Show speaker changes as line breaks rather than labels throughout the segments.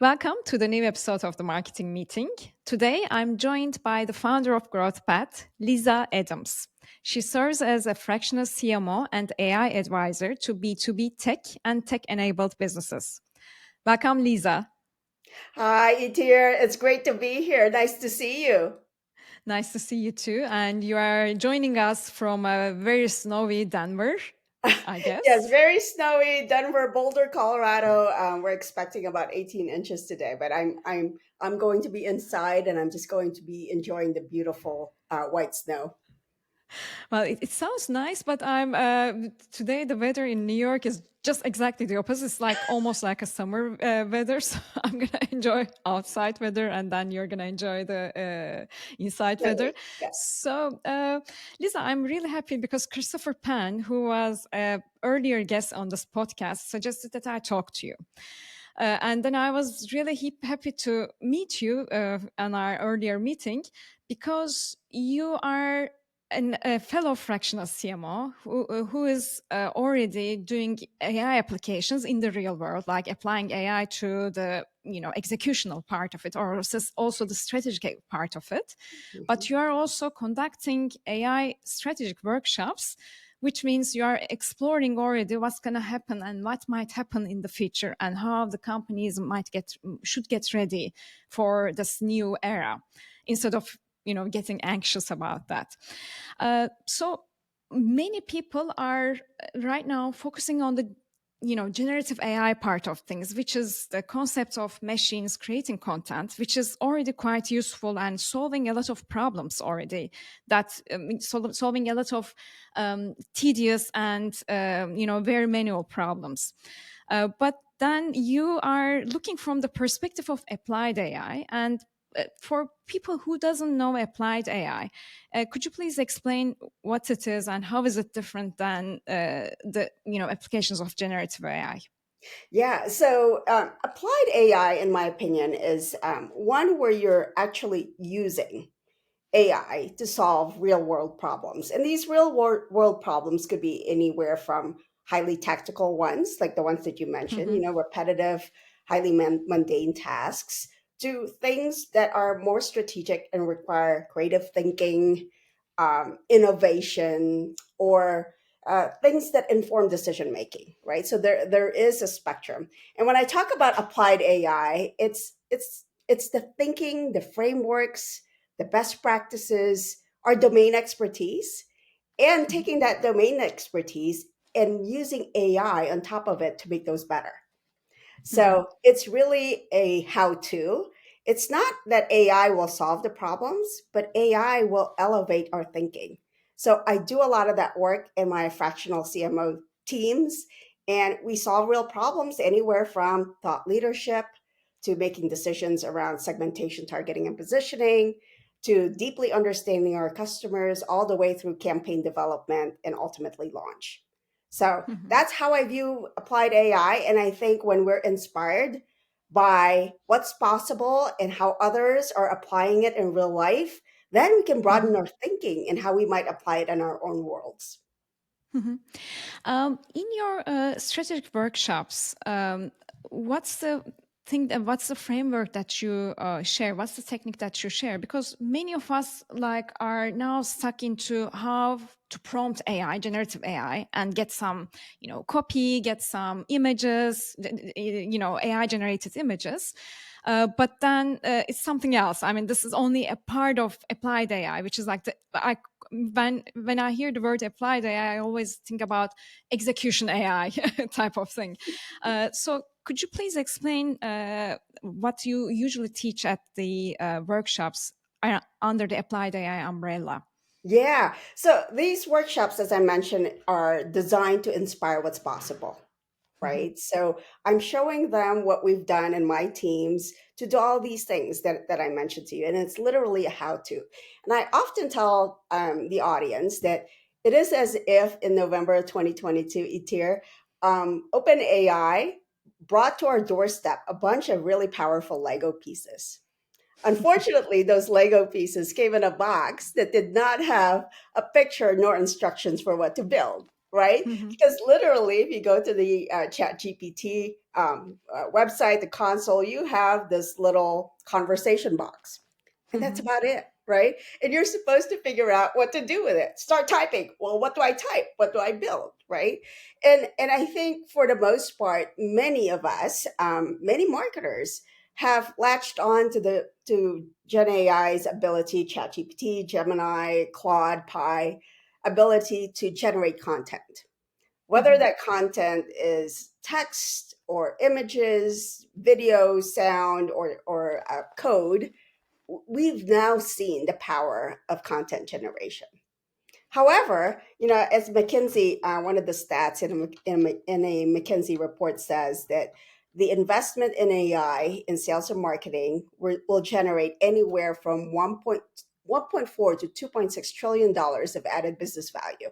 Welcome to the new episode of the Marketing Meeting. Today, I'm joined by the founder of GrowthPath, Liza Adams. She serves as a fractional CMO and AI advisor to B2B tech and tech-enabled businesses. Welcome, Liza.
Hi, Itir. It's great to be here. Nice to see you.
Nice to see you too. And you are joining us from a very snowy Denver, I
Yes,
guess.
very snowy, Denver, Boulder, Colorado. We're expecting about 18 inches today, but I'm going to be inside, and I'm just going to be enjoying the beautiful white snow.
Well, it sounds nice, but I'm today the weather in New York is just exactly the opposite. It's like almost like a summer weather. So I'm gonna enjoy outside weather, and then you're gonna enjoy the inside weather.
Yeah.
So, Lisa, I'm really happy because Christopher Pan, who was a earlier guest on this podcast, suggested that I talk to you. And then I was really happy to meet you on our earlier meeting because you are a fellow fractional CMO who is already doing AI applications in the real world, like applying AI to the executional part of it, or also the strategic part of it.
Mhm.
But you are also conducting AI strategic workshops, which means you are exploring already what's going to happen and what might happen in the future and how the companies should get ready for this new era instead of getting anxious about that. So many people are right now focusing on the generative AI part of things, which is the concept of machines creating content, which is already quite useful and solving a lot of problems already. That solving a lot of tedious and very manual problems. But then you are looking from the perspective of applied AI, and for people who doesn't know applied AI, could you please explain what it is and how is it different than the applications of generative AI?
Yeah, so applied AI, in my opinion, is one where you're actually using AI to solve real world problems. And these world problems could be anywhere from highly tactical ones, like the ones that you mentioned,
Mhm.
repetitive, highly mundane tasks, to things that are more strategic and require creative thinking, innovation, or things that inform decision making, right? So there is a spectrum. And when I talk about applied AI, it's the thinking, the frameworks, the best practices, our domain expertise, and taking that domain expertise and using AI on top of it to make those better.
Mhm.
So it's really a how to. It's not that AI will solve the problems, but AI will elevate our thinking. So I do a lot of that work in my fractional CMO teams, and we solve real problems anywhere from thought leadership to making decisions around segmentation, targeting, and positioning to deeply understanding our customers, all the way through campaign development and ultimately launch. So
Mhm.
that's how I view applied AI. And I think when we're inspired by what's possible and how others are applying it in real life, then we can broaden
Mhm.
our thinking and how we might apply it in our own worlds.
Mhm. In your strategic workshops, what's the what's the framework that you share? What's the technique that you share? Because many of us like are now stuck into how to prompt AI, generative AI, and get some, copy, get some images, AI generated images. But then it's something else. I mean, this is only a part of applied AI, which is like when I hear the word applied AI, I always think about execution AI type of thing. So could you please explain what you usually teach at the workshops under the applied AI umbrella?
Yeah. So these workshops, as I mentioned, are designed to inspire what's possible,
Mhm.
right? So I'm showing them what we've done in my teams to do all these things that I mentioned to you. And it's literally a how to. And I often tell the audience that it is as if in November of 2022, Itir, OpenAI brought to our doorstep a bunch of really powerful Lego pieces. Unfortunately, those Lego pieces came in a box that did not have a picture nor instructions for what to build. right?
Mm-hmm.
Because literally, if you go to the Chat GPT website, the console, you have this little conversation box, and that's
Mm-hmm.
about it, right? And you're supposed to figure out what to do with it. Start typing. Well, what do I type? What do I build, right? And I think for the most part, many of us, many marketers, have latched on to Gen AI's ability, ChatGPT, Gemini, Claude, Pi, ability to generate content. Whether
Mm-hmm.
that content is text or images, video, sound, or code, we've now seen the power of content generation. However, as McKinsey, one of the stats in a McKinsey report says that the investment in AI in sales and marketing will generate anywhere from 1.4 to $2.6 trillion of added business value.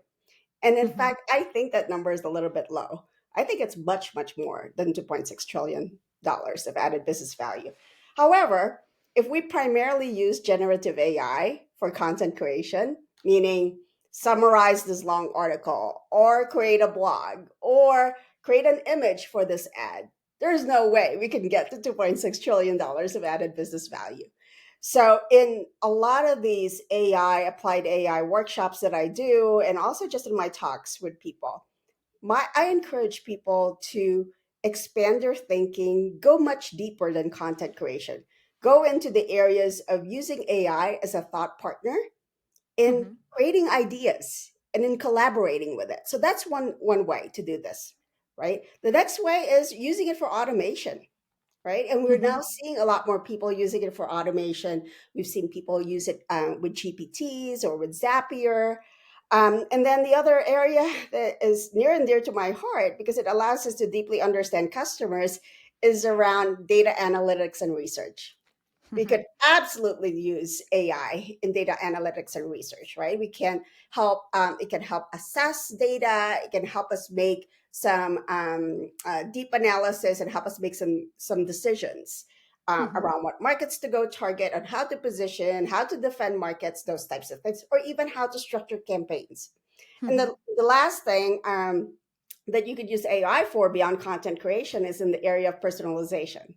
And in
Mm-hmm.
fact, I think that number is a little bit low. I think it's much, much more than $2.6 trillion of added business value. However, if we primarily use generative AI for content creation, meaning summarize this long article or create a blog or create an image for this ad, there's no way we can get to $2.6 trillion of added business value. So, in a lot of these applied AI workshops that I do, and also just in my talks with people, I encourage people to expand their thinking, go much deeper than content creation, go into the areas of using AI as a thought partner in
Mm-hmm.
creating ideas and in collaborating with it. So that's one way to do this, right? The next way is using it for automation, right? And we're
Mm-hmm.
now seeing a lot more people using it for automation. We've seen people use it with GPTs or with Zapier. And then the other area that is near and dear to my heart, because it allows us to deeply understand customers, is around data analytics and research. We
Mm-hmm.
could absolutely use AI in data analytics and research, right? We can help. It can help assess data. It can help us make some deep analysis and help us make some decisions
Mm-hmm.
around what markets to go target, and how to position, how to defend markets, those types of things, or even how to structure campaigns. And
Mm-hmm.
the last thing that you could use AI for beyond content creation is in the area of personalization.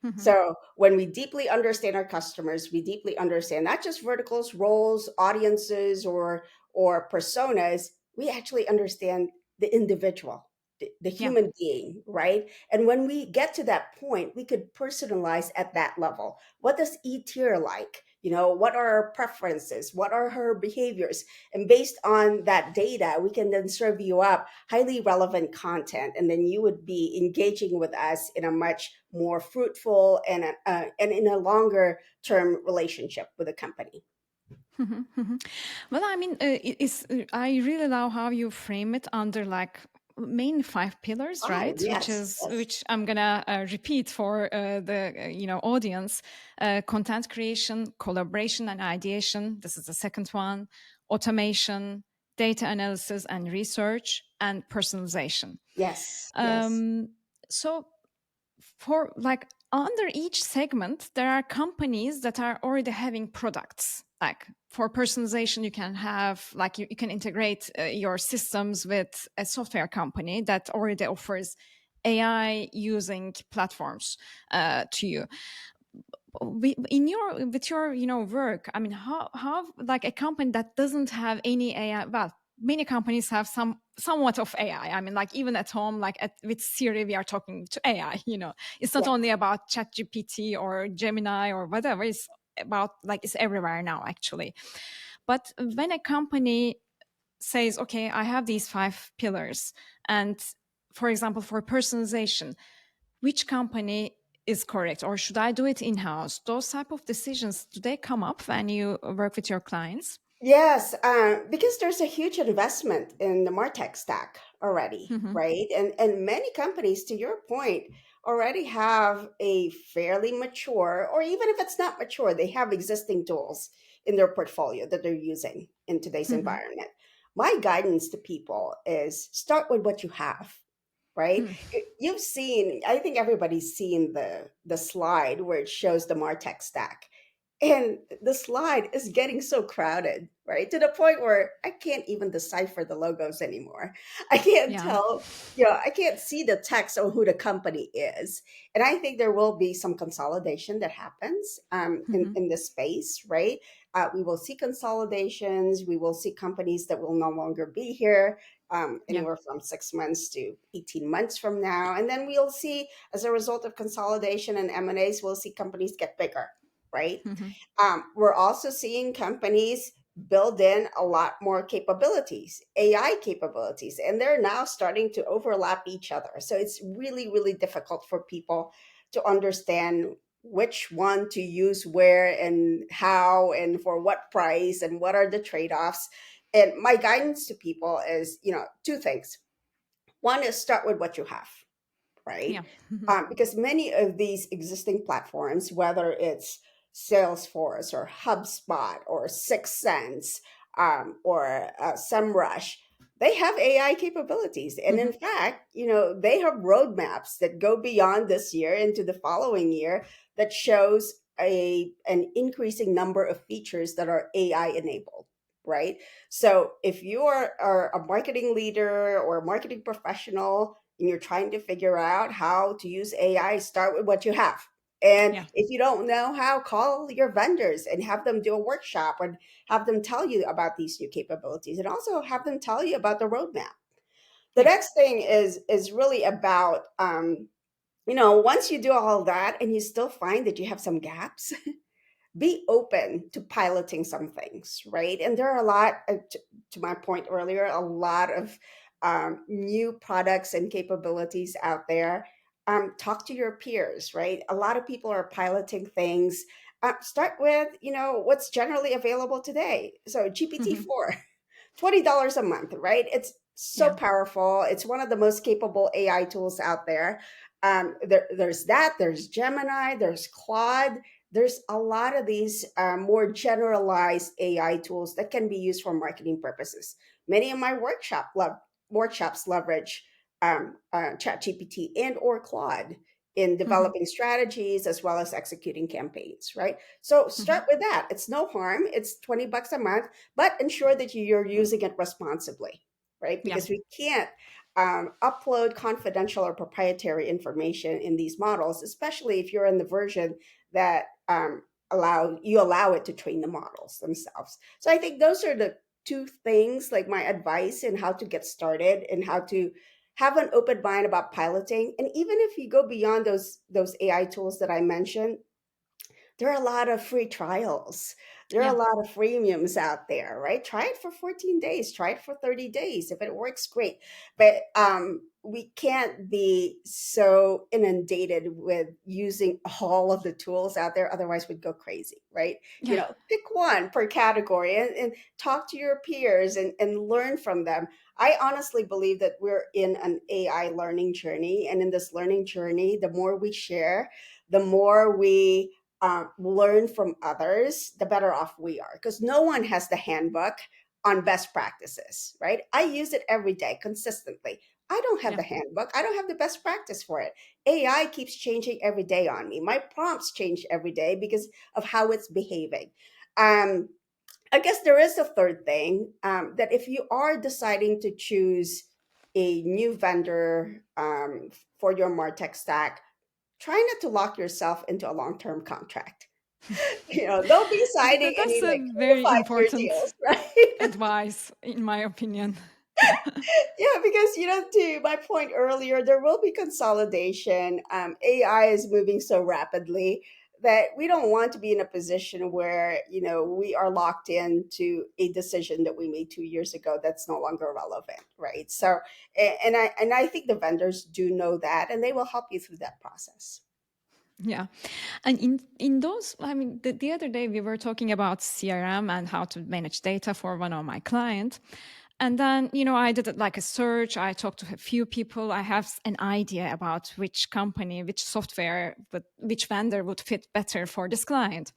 Mm-hmm.
So when we deeply understand our customers, we deeply understand not just verticals, roles, audiences, or personas. We actually understand the individual, the
Yeah.
human being, right? And when we get to that point, we could personalize at that level. What does E tier like? What are her preferences? What are her behaviors? And based on that data, we can then serve you up highly relevant content, and then you would be engaging with us in a much more fruitful and in a longer term relationship with the company.
Mhm, mhm. Well, I mean, I really love how you frame it under like main five pillars,
Oh,
right? Which
yes,
is
yes,
which I'm gonna repeat for the audience: content creation, collaboration, and ideation. This is the second one. Automation, data analysis and research, and personalization.
yes, yes,
Um, so for like under each segment there are companies that are already having products, like for personalization you can have like you can integrate your systems with a software company that already offers AI using platforms to you. In your with your work, I mean, how like a company that doesn't have any AI, well, many companies have somewhat of AI. I mean, like even at home, like with Siri we are talking to AI. It's not
yes,
only about Chat GPT or Gemini or whatever. It's about like it's everywhere now actually. But when a company says, okay, I have these five pillars, and for example for personalization, which company is correct, or should I do it in-house? Those type of decisions, do they come up when you work with your clients?
yes. Because there's a huge investment in the Martech stack already,
Mm-hmm.
right? And many companies, to your point, already have a fairly mature, or even if it's not mature, they have existing tools in their portfolio that they're using in today's
Mm-hmm.
environment. My guidance to people is start with what you have, right? You've seen, I think everybody's seen the slide where it shows the Martech stack. And the slide is getting so crowded, right? To the point where I can't even decipher the logos anymore. I can't
Yeah.
tell, I can't see the text on who the company is. And I think there will be some consolidation that happens
Mhm.
in this space, right? We will see consolidations. We will see companies that will no longer be here,
Yeah.
anywhere from 6 months to 18 months from now. And then we'll see, as a result of consolidation and M&As, we'll see companies get bigger, right?
Mhm.
We're also seeing companies build in a lot more capabilities, AI capabilities, and they're now starting to overlap each other. So it's really, really difficult for people to understand which one to use where and how and for what price and what are the trade-offs. And my guidance to people is, two things. One is start with what you have, right?
Yeah. Mhm.
Because many of these existing platforms, whether it's Salesforce or HubSpot or Six Sense or SEMrush, they have AI capabilities. And in
Mhm.
fact, they have roadmaps that go beyond this year into the following year that shows an increasing number of features that are AI enabled. Right. So if you are a marketing leader or a marketing professional and you're trying to figure out how to use AI, start with what you have. And
Yeah.
if you don't know how, call your vendors and have them do a workshop and have them tell you about these new capabilities and also have them tell you about the roadmap. The
Yeah.
next thing is really about once you do all that and you still find that you have some gaps, be open to piloting some things, right? And there are a lot, to my point earlier, a lot of new products and capabilities out there. Talk to your peers, right? A lot of people are piloting things. Start with, what's generally available today. So
Mhm.
GPT-4, $20 a month, right? It's so
Yeah.
powerful. It's one of the most capable AI tools out there. There's that, there's Gemini, there's Claude, there's a lot of these more generalized AI tools that can be used for marketing purposes. Many of my workshops leverage ChatGPT and or Claude in
Mhm.
developing strategies as well as executing campaigns, right? So
Mhm.
start with that. It's no harm. It's $20 a month, but ensure that you're using it responsibly, right?
Yeah.
Because we can't upload confidential or proprietary information in these models, especially if you're in the version that allow it to train the models themselves. So I think those are the two things, like my advice in how to get started and how to have an open mind about piloting. And even if you go beyond those AI tools that I mentioned, there are a lot of free trials. There are
Yeah.
a lot of freemiums out there, right? Try it for 14 days, try it for 30 days. If it works, great. But we can't be so inundated with using all of the tools out there. Otherwise, we'd go crazy, right?
Yeah.
Pick one per category and talk to your peers and learn from them. I honestly believe that we're in an AI learning journey. And in this learning journey, the more we share, the more we learn from others, the better off we are. Because no one has the handbook on best practices, right? I use it every day consistently. I don't have
Yeah.
the handbook. I don't have the best practice for it. AI keeps changing every day on me. My prompts change every day because of how it's behaving. Um, I guess there is a third thing that if you are deciding to choose a new vendor for your MarTech stack, try not to lock yourself into a long-term contract. Don't be signing
That's
any
a
like 4 or
very
5 year
important
deals, right?
advice, in my opinion.
Yeah, because to my point earlier, there will be consolidation. AI is moving so rapidly that we don't want to be in a position where we are locked into a decision that we made 2 years ago that's no longer relevant, right? So, and I think the vendors do know that, and they will help you through that process.
Yeah. And in those, I mean, the other day we were talking about CRM and how to manage data for one of my clients. And then, I did like a search. I talked to a few people. I have an idea about which company, which software, but which vendor would fit better for this client.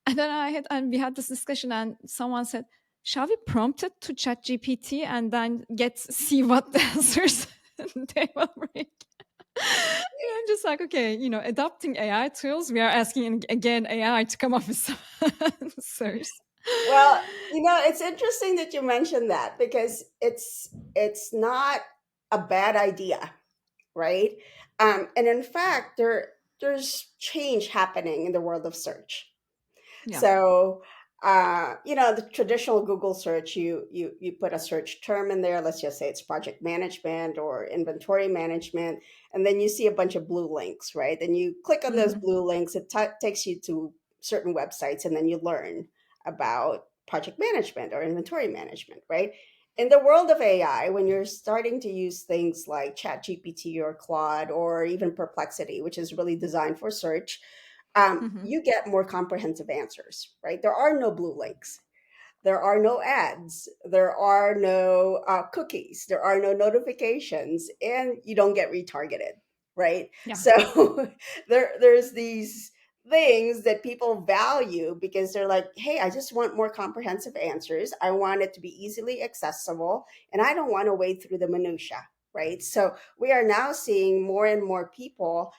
And then and we had this discussion, and someone said, "Shall we prompt it to Chat GPT and then see what the answers they will bring?" I'm just like, okay, adopting AI tools, we are asking again AI to come up with some answers.
Well, it's interesting that you mentioned that because it's not a bad idea, right? And in fact, there's change happening in the world of search.
Yeah.
So, the traditional Google search, you put a search term in there. Let's just say it's project management or inventory management, and then you see a bunch of blue links, right? Then you click on those
Hmm.
blue links. It takes you to certain websites, and then you learn about project management or inventory management, right? In the world of AI, when you're starting to use things like ChatGPT or Claude or even Perplexity, which is really designed for search,
Hmm.
you get more comprehensive answers, right? There are no blue links. There are no ads. There are no cookies. There are no notifications, and you don't get retargeted, right?
Yeah.
So there's these things that people value because they're like, hey, I just want more comprehensive answers. I want it to be easily accessible, and I don't want to wade through the minutia, right? So we are now seeing more and more people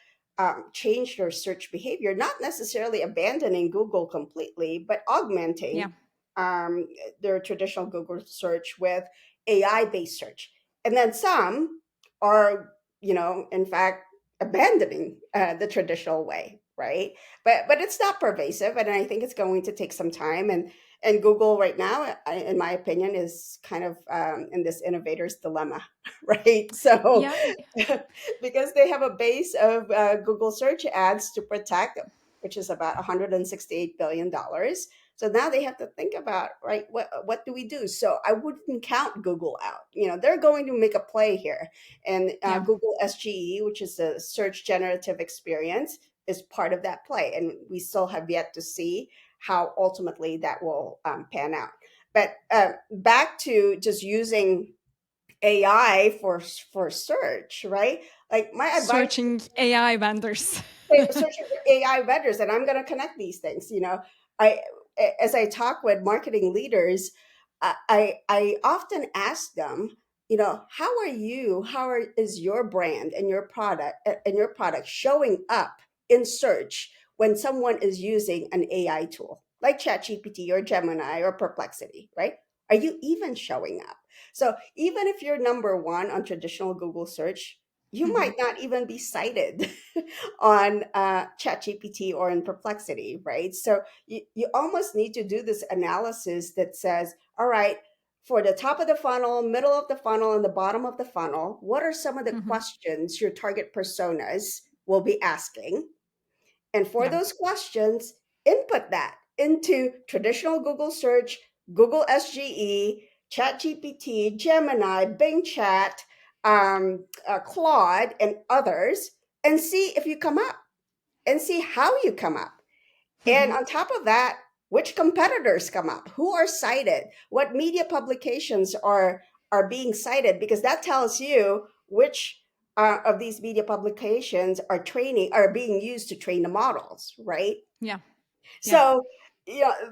change their search behavior, not necessarily abandoning Google completely, but
Yeah.
augmenting um, their traditional Google search with AI based search. And then some are, in fact, abandoning the traditional way, right? But it's not pervasive, and I think it's going to take some time. And Google right now, in my opinion, is kind of in this innovator's dilemma, right? So
Yeah.
because they have a base of Google search ads to protect, which is about $168 billion. So now they have to think about, right, what do we do? So I wouldn't count Google out. They're going to make a play here, and
Yeah.
Google SGE, which is the search generative experience, is part of that play, and we still have yet to see how ultimately that will pan out. But back to just using AI for search, right? Like my advice,
Searching AI vendors.
searching for AI vendors, and I'm going to connect these things. I as I talk with marketing leaders, I often ask them, is your brand and your product showing up in search when someone is using an AI tool like ChatGPT or Gemini or Perplexity, right? Are you even showing up? So even if you're number one on traditional Google search, you
Hmm.
might not even be cited on ChatGPT or in Perplexity, right? So you almost need to do this analysis that says, all right, for the top of the funnel, middle of the funnel, and the bottom of the funnel, what are some of the
Hmm.
questions your target personas will be asking? And for
Yeah.
those questions, input that into traditional Google search, Google SGE, ChatGPT, Gemini, Bing Chat, Claude, and others, and see if you come up and see how you come up. And
Hmm.
on top of that, which competitors come up? Who are cited? What media publications are being cited? Because that tells you which of these media publications are being used to train the models, right?
Yeah. Yeah.
So,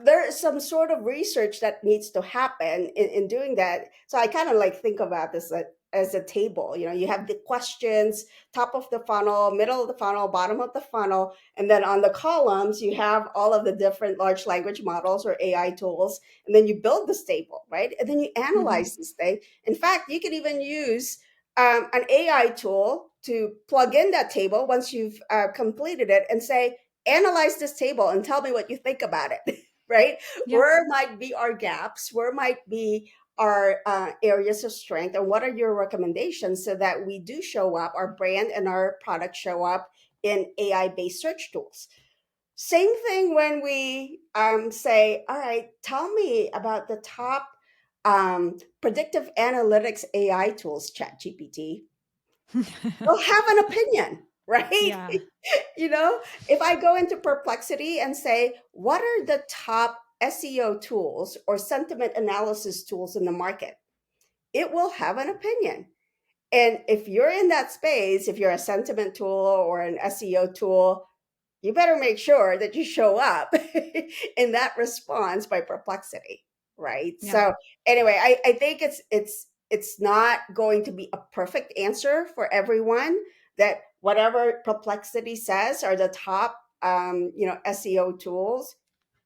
there is some sort of research that needs to happen in doing that. So I kind of like think about this as a table. You have the questions, top of the funnel, middle of the funnel, bottom of the funnel, and then on the columns you have all of the different large language models or AI tools, and then you build this table, right? And then you
Hmm.
analyze this thing. In fact, you can even use an AI tool to plug in that table once you've completed it and say, analyze this table and tell me what you think about it, right?
Yeah.
Where might be our gaps? Where might be our areas of strength? And what are your recommendations so that we do show up, our brand and our product show up in AI based search tools? Same thing when we say, all right, tell me about the top predictive analytics AI tools, ChatGPT. They'll have an opinion, right?
Yeah.
If I go into Perplexity and say, what are the top SEO tools or sentiment analysis tools in the market? It will have an opinion. And if you're in that space, if you're a sentiment tool or an SEO tool, you better make sure that you show up in that response by Perplexity, right?
Yeah.
So anyway, I think it's not going to be a perfect answer for everyone, that whatever Perplexity says are the top, SEO tools,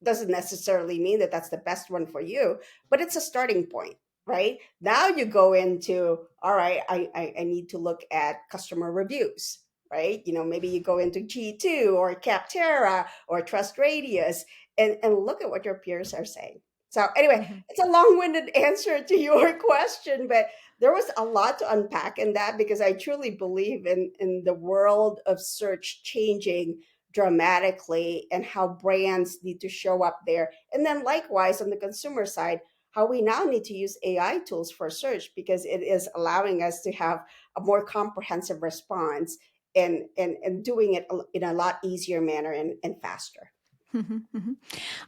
doesn't necessarily mean that that's the best one for you, but it's a starting point, right? Now you go into, all right, I need to look at customer reviews, right? Maybe you go into G2 or Capterra or Trust Radius, and look at what your peers are saying. So anyway,
Mhm.
it's a long-winded answer to your question, but there was a lot to unpack in that, because I truly believe in the world of search changing dramatically, and how brands need to show up there. And then likewise on the consumer side, how we now need to use AI tools for search, because it is allowing us to have a more comprehensive response, and doing it in a lot easier manner, and faster.
Mhm, mhm.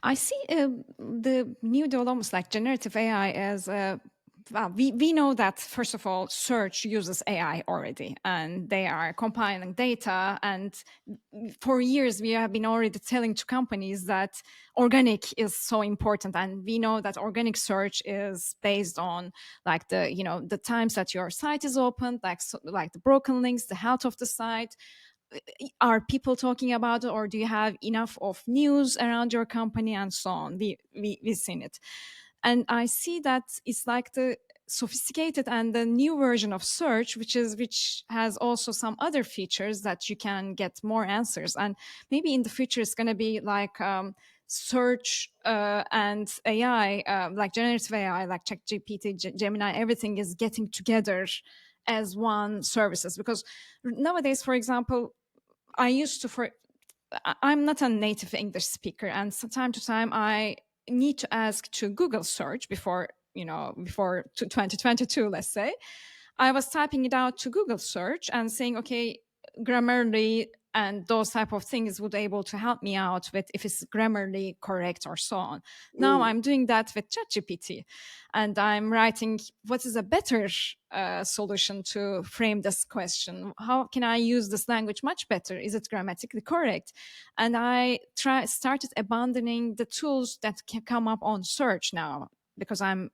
I see the new developments like generative AI as well, we know that first of all, search uses AI already, and they are compiling data. And for years, we have been already telling to companies that organic is so important, and we know that organic search is based on like the times that your site is opened, like the broken links, the health of the site, are people talking about it, or do you have enough of news around your company and so on. We've seen it, and I see that it's like the sophisticated and the new version of search, which has also some other features that you can get more answers. And maybe in the future it's going to be like search and AI, like generative AI, like ChatGPT, Gemini, everything is getting together as one services. Because nowadays, for example, I used to for I'm not a native English speaker, and from time to time I need to ask to Google search before 2022, let's say. I was typing it out to Google search and saying, okay, grammarly and those type of things would able to help me out with if it's grammarly correct or so on. Now
Mm,
I'm doing that with ChatGPT, and I'm writing what is a better solution to frame this question. How can I use this language much better? Is it grammatically correct? And I started abandoning the tools that can come up on search now, because I'm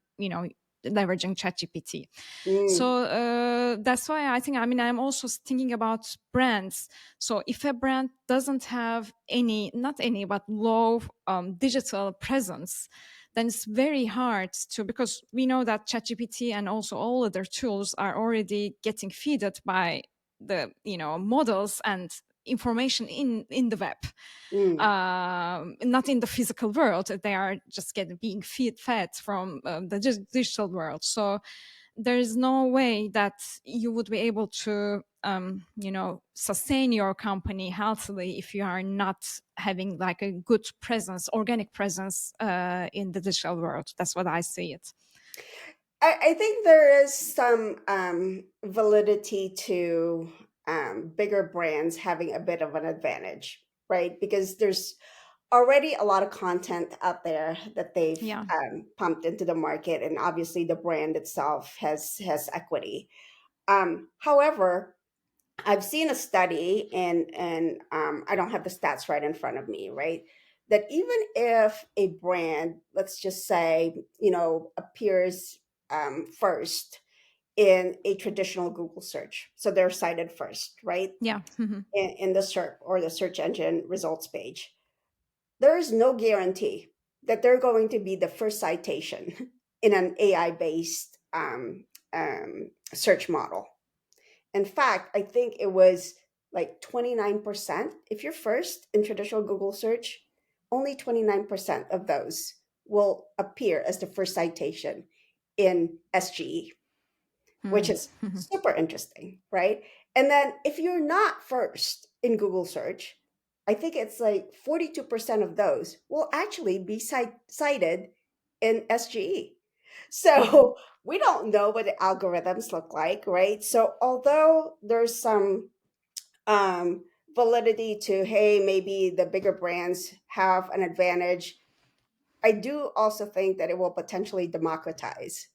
leveraging ChatGPT.
mm,
So that's why I think, I mean, I'm also thinking about brands. So if a brand doesn't have any, not any, but low digital presence, then it's very hard to, because we know that ChatGPT and also all other tools are already getting fed by the models and information in the web,
mm.
not in the physical world. They are just getting being fed from the digital world. So there is no way that you would be able to sustain your company healthily if you are not having like a good presence, organic presence in the digital world. That's what I see it.
I think there is some validity to bigger brands having a bit of an advantage, right? Because there's already a lot of content out there that they've
Yeah.
pumped into the market, and obviously the brand itself has equity. However, I've seen a study, and I don't have the stats right in front of me, right? That even if a brand, let's just say, appears first in a traditional Google search, so they're cited first, right,
Yeah.
in the SERP or the search engine results page, there is no guarantee that they're going to be the first citation in an AI based search model. In fact, I think it was like 29%. If you're first in traditional Google search, only 29% of those will appear as the first citation in SGE, which is super interesting, right? And then if you're not first in Google search, I think it's like 42% of those will actually be cited in SGE. So we don't know what the algorithms look like, right? So although there's some validity to, hey, maybe the bigger brands have an advantage, I do also think that it will potentially democratize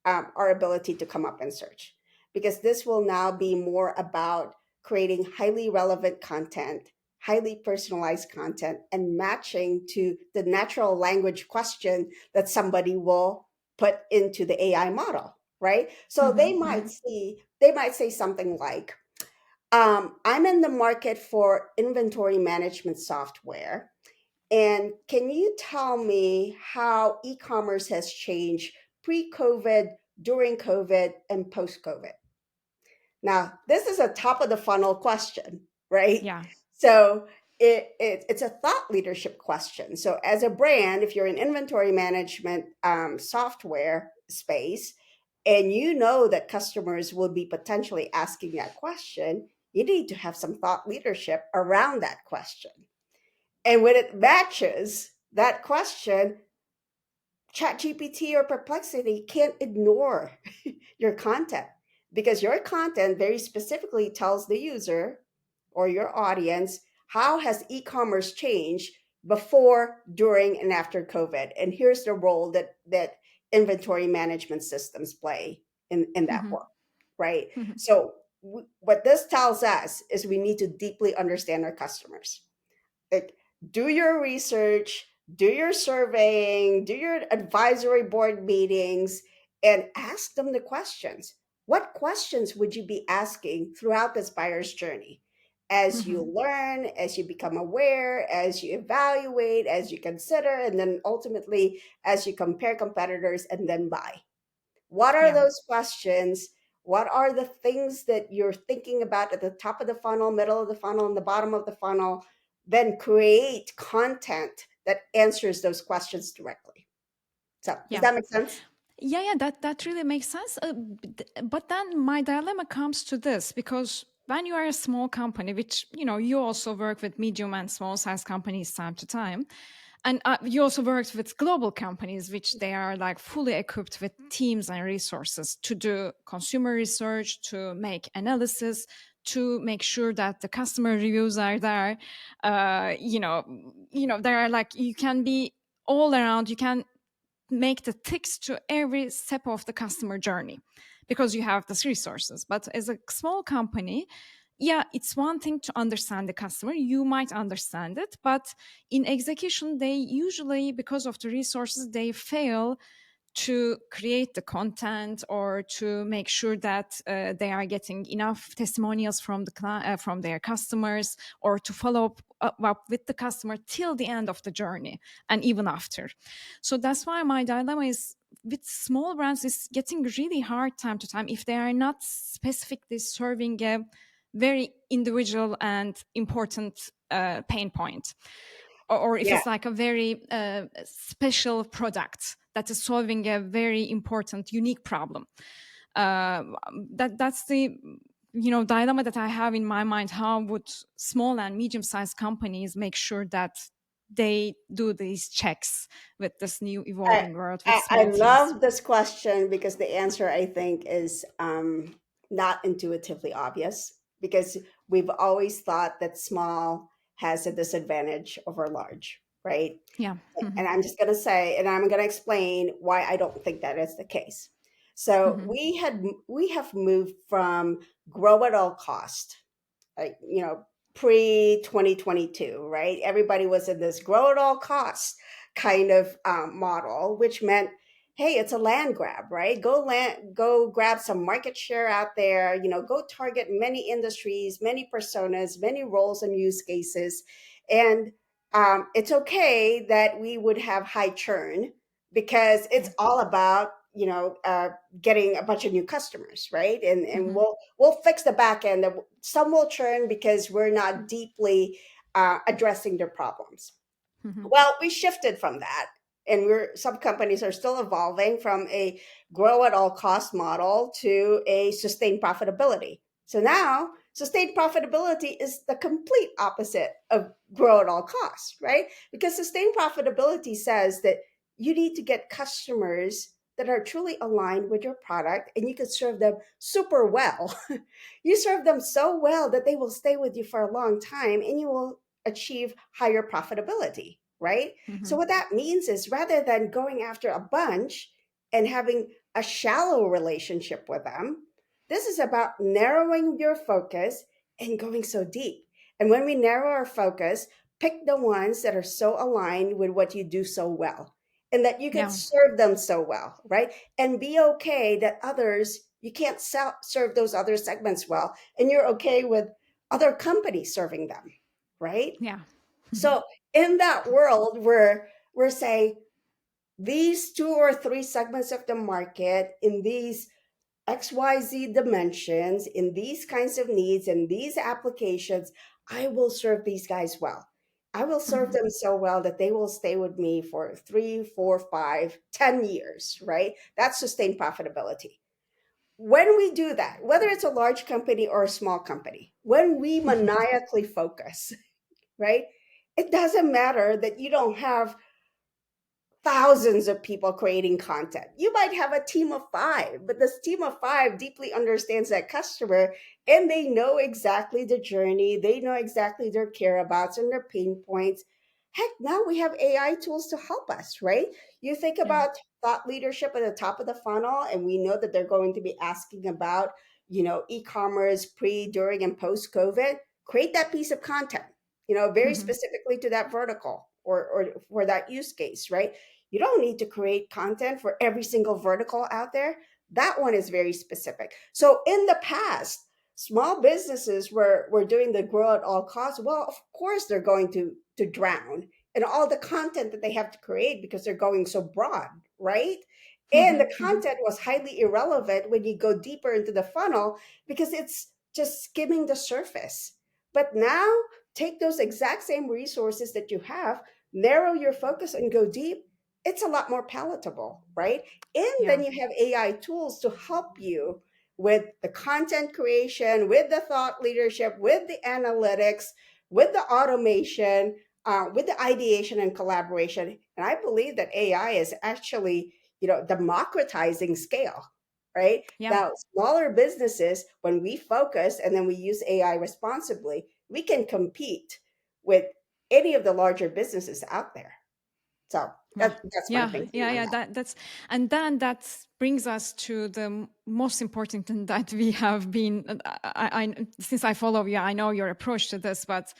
our ability to come up in search, because this will now be more about creating highly relevant content, highly personalized content, and matching to the natural language question that somebody will put into the AI model, right? So they might say something like, I'm in the market for inventory management software. And can you tell me how e commerce has changed pre COVID, during COVID, and post COVID? Now, this is a top of the funnel question, right?
Yeah.
So it's a thought leadership question. So, as a brand, if you're in inventory management software space, and you know that customers will be potentially asking that question, you need to have some thought leadership around that question. And when it matches that question, ChatGPT or Perplexity can't ignore your content because your content very specifically tells the user or your audience how has e-commerce changed before, during, and after COVID. And here's the role that inventory management systems play in that
Mm-hmm.
work, right?
Mm-hmm.
So what this tells us is we need to deeply understand our customers. Like, do your research, do your surveying, do your advisory board meetings, and ask them the questions. What questions would you be asking throughout this buyer's journey? As you
Mm-hmm.
learn, as you become aware, as you evaluate, as you consider, and then ultimately as you compare competitors and then buy. What are
Yeah.
those questions? What are the things that you're thinking about at the top of the funnel, middle of the funnel, and the bottom of the funnel? Then create content that answers those questions directly. So, does
Yeah.
that make sense?
Yeah, yeah, that really makes sense. But then my dilemma comes to this because when you are a small company, which you also work with medium and small size companies time to time, and you also worked with global companies, which they are like fully equipped with teams and resources to do consumer research, to make analysis, to make sure that the customer reviews are there. There are like you can be all around. You can make the ticks to every step of the customer journey because you have these resources. But as a small company, yeah, it's one thing to understand the customer. You might understand it, but in execution, they usually, because of the resources, they fail to create the content or to make sure that they are getting enough testimonials from from their customers, or to follow up with the customer till the end of the journey and even after. So that's why my dilemma is with small brands is getting really hard time to time if they are not specifically serving a very individual and important pain point, or if
Yeah.
it's like a very special product that is solving a very important unique problem. uh, that's the dilemma that I have in my mind. How would small and medium sized companies make sure that they do these checks with this new
I,
evolving world with
I
small teams?
love this question because the answer, I think, is not intuitively obvious because we've always thought that small has a disadvantage over large, right?
Yeah. Hmm.
And I'm just going to say, and I'm going to explain why I don't think that is the case. So
Hmm.
we have moved from grow at all cost, like pre 2022, right? Everybody was in this grow at all costs kind of model, which meant, hey, it's a land grab, right? Go grab some market share out there, go target many industries, many personas, many roles and use cases. And it's okay that we would have high churn because it's
Yeah.
all about getting a bunch of new customers, right? And
Hmm.
we'll fix the back end. Some will churn because we're not deeply addressing their problems.
Hmm.
Well, we shifted from that, and some companies are still evolving from a grow at all cost model to a sustained profitability. So now, sustained profitability is the complete opposite of grow at all costs, right? Because sustained profitability says that you need to get customers that are truly aligned with your product and you can serve them super well. You serve them so well that they will stay with you for a long time and you will achieve higher profitability, right? So,
Hmm.
what that means is rather than going after a bunch and having a shallow relationship with them, this is about narrowing your focus and going so deep. And when we narrow our focus, pick the ones that are so aligned with what you do so well and that you can
Yeah.
serve them so well, right? And be okay that others, you can't serve those other segments well. And you're okay with other companies serving them, right?
Yeah.
So in that world where we're saying these two or three segments of the market in these XYZ dimensions, in these kinds of needs, in these applications, I will serve these guys well. I will serve them so well that they will stay with me for 3, 4, 5, 10 years, right? That's sustained profitability. When we do that, whether it's a large company or a small company, when we maniacally focus, right? It doesn't matter that you don't have thousands of people creating content. You might have a team of five, but this team of five deeply understands that customer and they know exactly the journey. They know exactly their care abouts and their pain points. Heck, now we have AI tools to help us, right? You think
Yeah.
about thought leadership at the top of the funnel, and we know that they're going to be asking about, e-commerce pre, during, and post COVID. Create that piece of content, very specifically to that vertical or for that use case, right? You don't need to create content for every single vertical out there. That one is very specific. So in the past, small businesses were doing the grow at all costs. Well, of course they're going to drown in all the content that they have to create because they're going so broad, right? And the content was highly irrelevant when you go deeper into the funnel because it's just skimming the surface. But now take those exact same resources that you have, narrow your focus and go deep. It's a lot more palatable, right? And
Yeah.
then you have AI tools to help you with the content creation, with the thought leadership, with the analytics, with the automation, with the ideation and collaboration. And I believe that AI is actually, democratizing scale, right?
Yeah.
Now, smaller businesses, when we focus and then we use AI responsibly, we can compete with any of the larger businesses out there. So
Well,
that's my
yeah,
thinking
yeah,
on
yeah.
that.
That's and then that brings us to the most important thing that we have been. Since I follow you, I know your approach to this, but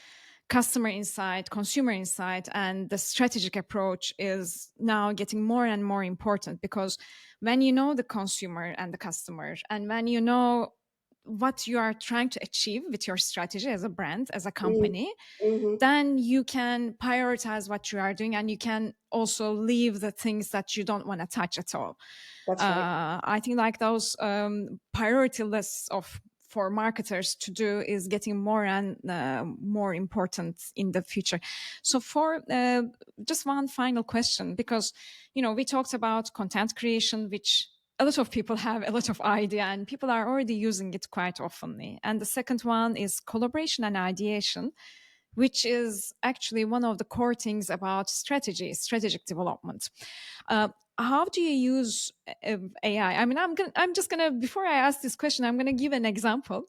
customer insight, consumer insight, and the strategic approach is now getting more and more important because when you know the consumer and the customer, and when you know what you are trying to achieve with your strategy as a brand, as a company,
Mm-hmm.
then you can prioritize what you are doing and you can also leave the things that you don't want to touch at all.
That's right.
I think like those priority lists of for marketers to do is getting more and more important in the future. So for just one final question, because we talked about content creation, which a lot of people have a lot of idea and people are already using it quite oftenly. And the second one is collaboration and ideation, which is actually one of the core things about strategy, strategic development. How do you use AI? I mean, I'm just gonna, before I ask this question, I'm gonna give an example.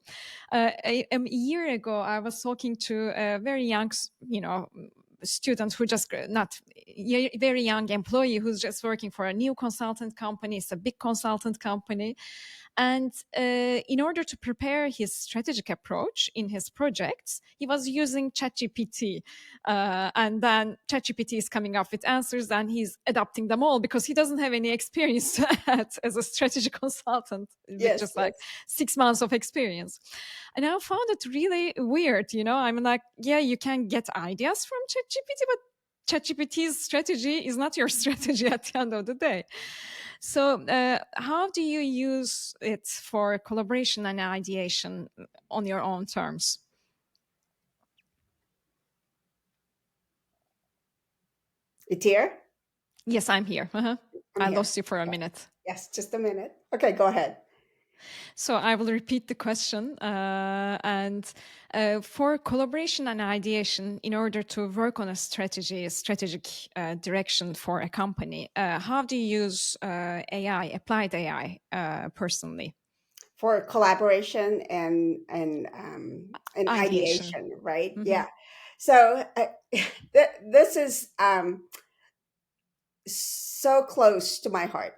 A year ago, I was talking to a very young, student who just not very young employee who's just working for a new consultant company. It's a big consultant company, and in order to prepare his strategic approach in his projects, he was using ChatGPT. And then ChatGPT is coming up with answers and he's adapting them all because he doesn't have any experience as a strategy consultant with
Yes,
just like
yes.
6 months of experience. And I found it really weird, I'm like, yeah, you can get ideas from ChatGPT, but ChatGPT's strategy is not your strategy at the end of the day. So, how do you use it for collaboration and ideation on your own terms?
It's here.
Yes, I'm here.
I'm
I
here.
lost you for a
Okay.
minute.
Yes, just a minute. Okay, go ahead.
So I will repeat the question. And for collaboration and ideation, in order to work on a strategy, a strategic direction for a company, how do you use AI, applied AI, personally?
For collaboration and
Ideation.
ideation, right?
Hmm.
Yeah. So this is so close to my heart,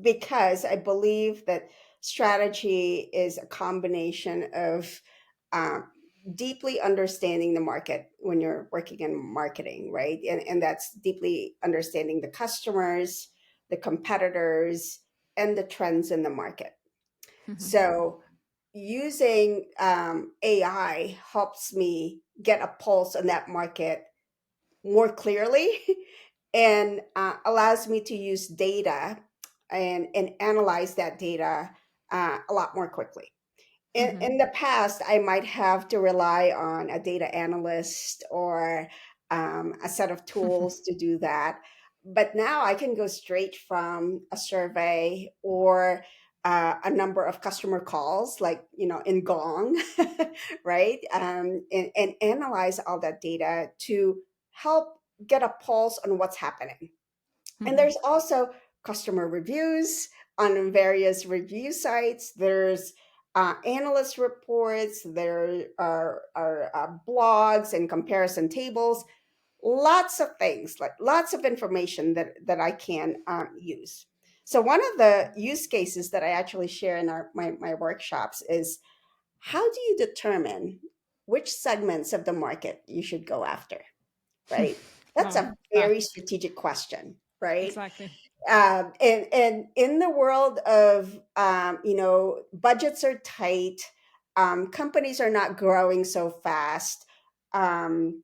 because I believe that strategy is a combination of um, deeply understanding the market when you're working in marketing, right? And that's deeply understanding the customers, the competitors, and the trends in the market. So using AI helps me get a pulse on that market more clearly and allows me to use data and analyze that data a lot more quickly. In
Hmm.
the past, I might have to rely on a data analyst or a set of tools to do that. But now I can go straight from a survey or a number of customer calls, like, in Gong, right? And analyze all that data to help get a pulse on what's happening. And
Hmm.
there's also customer reviews on various review sites. There's analyst reports. There are blogs and comparison tables. Lots of things, like lots of information that I can use. So one of the use cases that I actually share in my workshops is, how do you determine which segments of the market you should go after, right? That's
Oh,
a
that
very strategic question, right?
exactly.
And in the world of budgets are tight, companies are not growing so fast, um,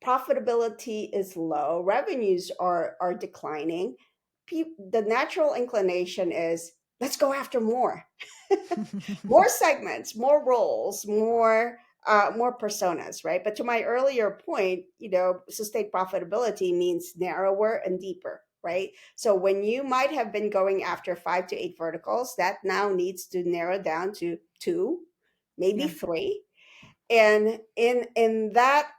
profitability is low, revenues are declining. The natural inclination is, let's go after more, more segments, more roles, more personas, right? But to my earlier point, sustained profitability means narrower and deeper, right? So when you might have been going after 5 to 8 verticals, that now needs to narrow down to two, maybe
Yeah.
three. And in that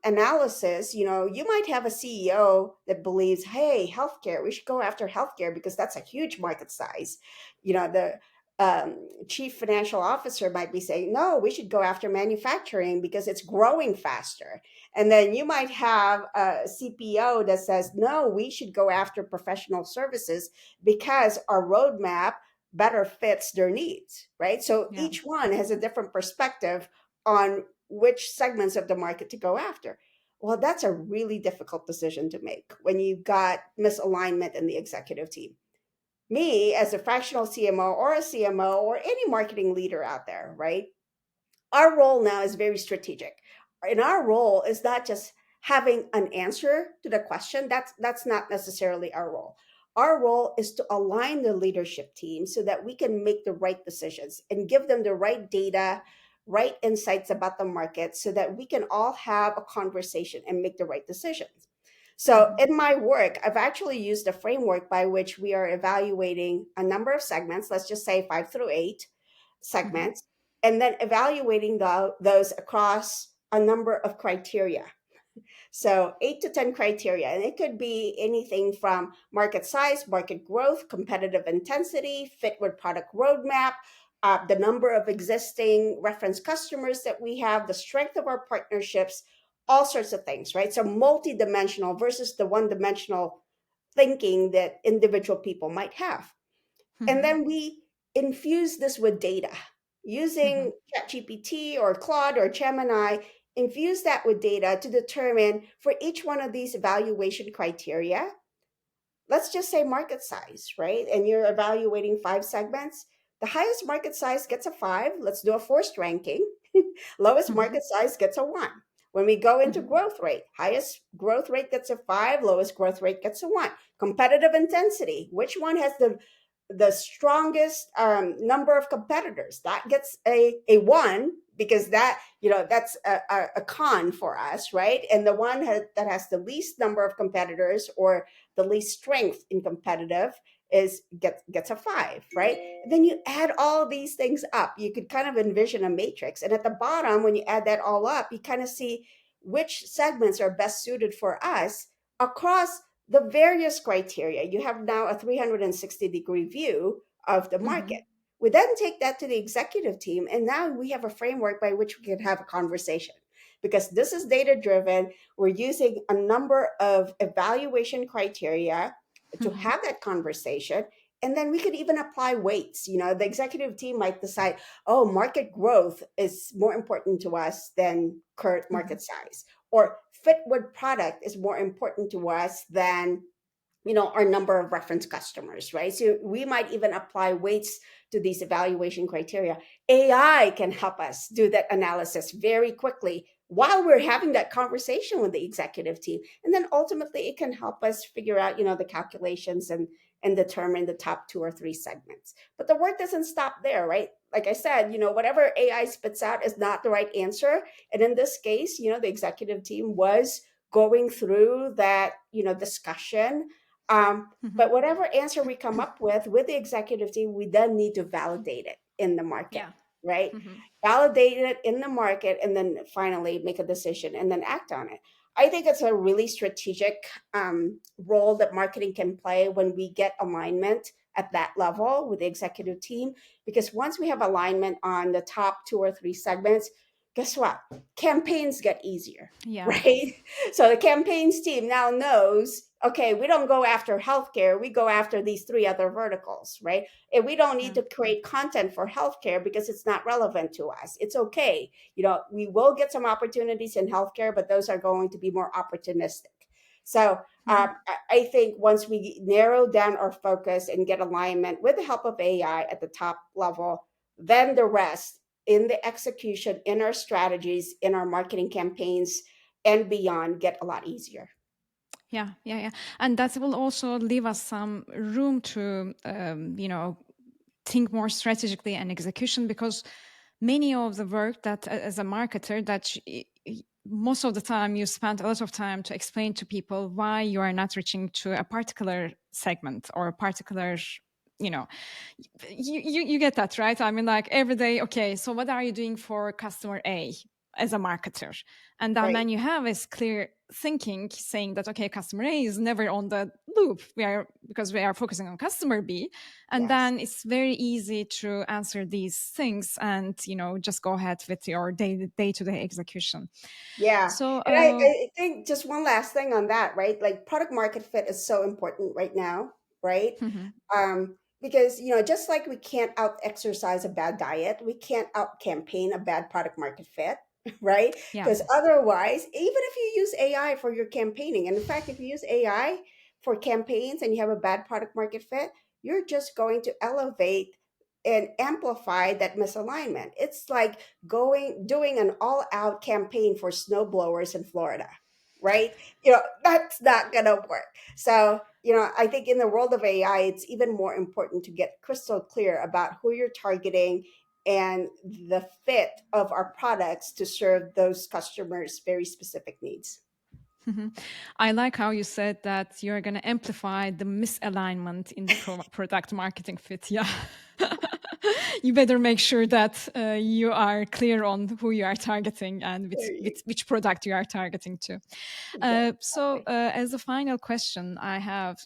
analysis, you might have a CEO that believes, hey, healthcare, we should go after healthcare because that's a huge market size. The chief financial officer might be saying, no, we should go after manufacturing because it's growing faster. And then you might have a CPO that says, no, we should go after professional services because our roadmap better fits their needs, right? So
Yeah.
each one has a different perspective on which segments of the market to go after. Well, that's a really difficult decision to make when you've got misalignment in the executive team. Me, as a fractional CMO or a CMO or any marketing leader out there, right? Our role now is very strategic. And our role is not just having an answer to the question. That's not necessarily our role. Our role is to align the leadership team so that we can make the right decisions and give them the right data, right insights about the market so that we can all have a conversation and make the right decisions. So,
Hmm.
in my work, I've actually used a framework by which we are evaluating a number of segments, let's just say 5 through 8
Hmm.
segments, and then evaluating those across a number of criteria. So 8 to 10 criteria, and it could be anything from market size, market growth, competitive intensity, fit with product roadmap, the number of existing reference customers that we have, the strength of our partnerships, all sorts of things, right? So multi-dimensional versus the one-dimensional thinking that individual people might have. And
Hmm.
then we infuse this with data
Hmm.
using ChatGPT or Claude or Gemini, infuse that with data to determine for each one of these evaluation criteria, let's just say market size, right? And you're evaluating 5 segments. The highest market size gets a 5. Let's do a forced ranking. Lowest
Hmm.
market size gets a 1. When we go into
Hmm.
growth rate, highest growth rate gets a 5, lowest growth rate gets a 1. Competitive intensity, which one has the strongest number of competitors, that gets a 1, because that's a con for us, right? And the one that has the least number of competitors or the least strength in competitive gets a 5, right? And then you add all these things up, you could kind of envision a matrix, and at the bottom, when you add that all up, you kind of see which segments are best suited for us across the various criteria. You have now a 360-degree view of the
Hmm.
market. We then take that to the executive team, and now we have a framework by which we can have a conversation. Because this is data driven, we're using a number of evaluation criteria to
Hmm.
have that conversation. And then we could even apply weights. The executive team might decide, oh, market growth is more important to us than current
Hmm.
market size, or fit with product is more important to us than our number of reference customers, right? So we might even apply weights to these evaluation criteria. AI can help us do that analysis very quickly while we're having that conversation with the executive team. And then ultimately it can help us figure out, the calculations and determine the top 2 or 3 segments. But the work doesn't stop there, right? Like I said, whatever AI spits out is not the right answer. And in this case, the executive team was going through that, discussion.
Mhm.
But whatever answer we come up with the executive team, we then need to validate it in the market,
Yeah.
right?
Mhm.
Validate it in the market and then finally make a decision and then act on it. I think it's a really strategic role that marketing can play when we get alignment at that level with the executive team. Because once we have alignment on the top 2 or 3 segments, guess what? Campaigns get easier,
Yeah.
right? So the campaigns team now knows, okay, we don't go after healthcare, we go after these 3 other verticals, right? And we don't need
Yeah.
to create content for healthcare because it's not relevant to us. It's okay. We will get some opportunities in healthcare, but those are going to be more opportunistic. So
Mhm.
I think once we narrow down our focus and get alignment with the help of AI at the top level, then the rest in the execution, in our strategies, in our marketing campaigns, and beyond get a lot easier.
Yeah, yeah, yeah. And that will also leave us some room to, think more strategically and execution, because many of the work that as a marketer that most of the time you spend a lot of time to explain to people why you are not reaching to a particular segment or a particular, you know, you get that, right? I mean, like every day, okay, so what are you doing for customer A as a marketer? And then
Right.
when you have this clear thinking saying that, okay, customer A is never on the loop, because we are focusing on customer B. And
Yes.
then it's very easy to answer these things and, just go ahead with your day-to-day execution.
Yeah.
So,
And I think just one last thing on that, right? Like product market fit is so important right now, right? Because, just like we can't out exercise a bad diet, we can't out campaign a bad product market fit, right?
yeah.
Because otherwise, even if you use AI for your campaigning, and in fact, if you use AI for campaigns and you have a bad product market fit, you're just going to elevate and amplify that misalignment. It's like doing an all out campaign for snowblowers in Florida, right? That's not going to work. So, I think in the world of AI, it's even more important to get crystal clear about who you're targeting and the fit of our products to serve those customers' very specific needs.
I like how you said that you're going to amplify the misalignment in the product marketing fit. Yeah. You better make sure that you are clear on who you are targeting and
There you
which product you are targeting to. So,
Exactly.
as a final question, I have,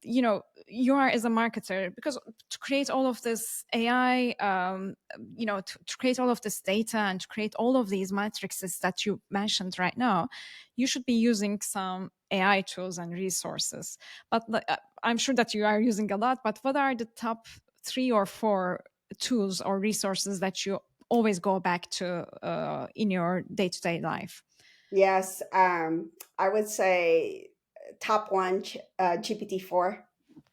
you are as a marketer, because to create all of this AI, to create all of this data and to create all of these matrices that you mentioned right now, you should be using some AI tools and resources. But I'm sure that you are using a lot. But what are the top 3 or 4 tools or resources that you always go back to in your day-to-day life?
Yes, I would say top one, GPT-4.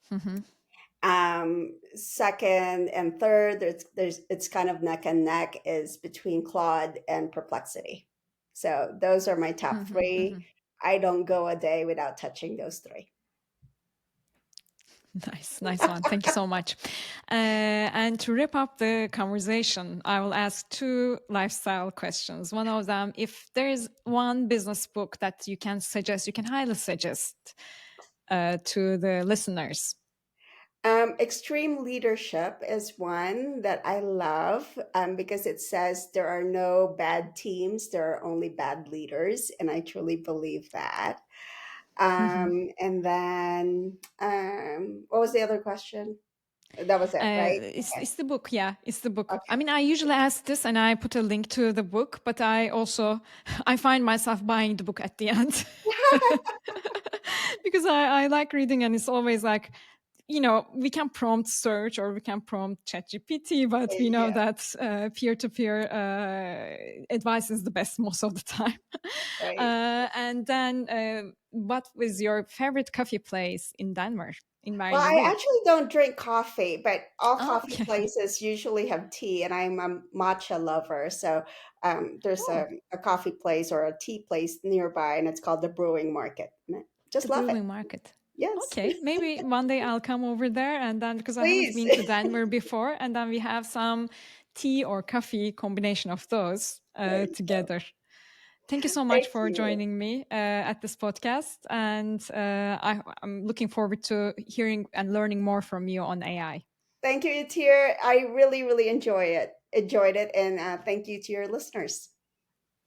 Hmm.
Second and third, there's it's kind of neck and neck is between Claude and Perplexity. So those are my top
Hmm. Hmm.
three. I don't go a day without touching those three.
Nice, nice one. Thank you so much. And to wrap up the conversation, I will ask 2 lifestyle questions. One of them, if there is one business book that you can suggest, you can highly suggest to the listeners.
Extreme Leadership is one that I love because it says there are no bad teams, there are only bad leaders. And I truly believe that. And then, what was the other question? That was it, right?
It's the book, yeah, it's the book. I
Okay.
mean, I usually ask this and I put a link to the book, but I also I find myself buying the book at the end because I like reading, and it's always like we can prompt search or we can prompt ChatGPT, but we know
Yeah,
that peer-to-peer advice is the best most of the time.
right.
And then, what was your favorite coffee place in Denver, in where
Well,
you
I
live?
actually don't drink coffee, but all
Oh,
coffee
okay.
places usually have tea, and I'm a matcha lover. So there's
Oh,
a coffee place or a tea place nearby, and it's called the Brewing Market. And I just
the
love it.
brewing market.
Yes,
Okay, maybe one day I'll come over there, and then because I haven't
please.
been to Denver before, and then we have some tea or coffee combination of those
There you go.
together. Thank you so much
Thank
for
you.
joining me at this podcast. And I'm looking forward to hearing and learning more from you on AI.
Thank you, Yatir. I really, really enjoyed it, and thank you to your listeners.